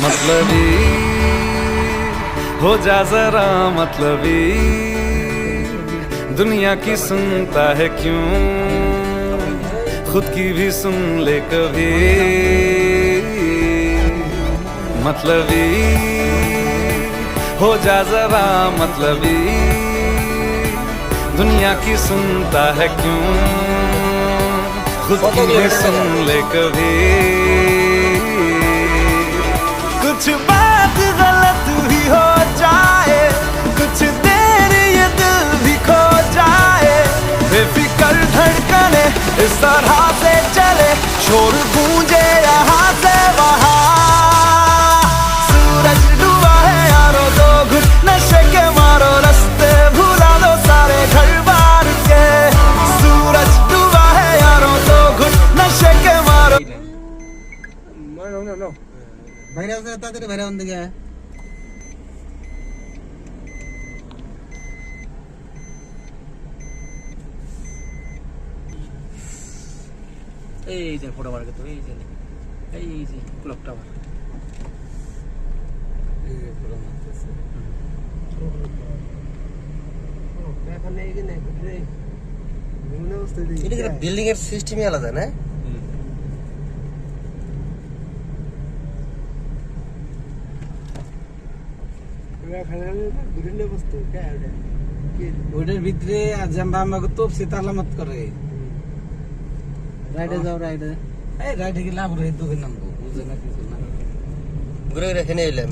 मतलबी हो जा जरा मतलबी, दुनिया की सुनता है क्यों, खुद की भी सुन ले कभी। मतलबी हो जा जरा मतलबी, दुनिया की सुनता है क्यों, खुद की भी सुन ले कभी। कुछ बात गलत भी हो जाए, कुछ देर ये दिल भी खो जाए, बेफिक्र धड़कने इस तरह से चले, शोर गूंजे यहाँ से वहाँ। सूरज डूबा है यारो, दो घुट नशे के मारो, रास्ते भुला दो सारे घर बार के। सूरज डूबा है यारो, दो घुट नशे के मारो। বাইরে আছে তাড়াতাড়ি বাইরে আন দিকে এই যে ফটো বার করতে এই যে ক্লক টাওয়ার এই যে ফটো মারতেছে ও এখানে এখানে রে মনে হচ্ছে এটা বিল্ডিং এর সিস্টেমই আলাদা না। ওইটার ভিতরে তোপসে তালামত করে রাইডে যাও রাইডে গেলে আবার এই দোকান নামবো বুঝে না কিছু না ঘুরে ঘুরে এখানে এলাম।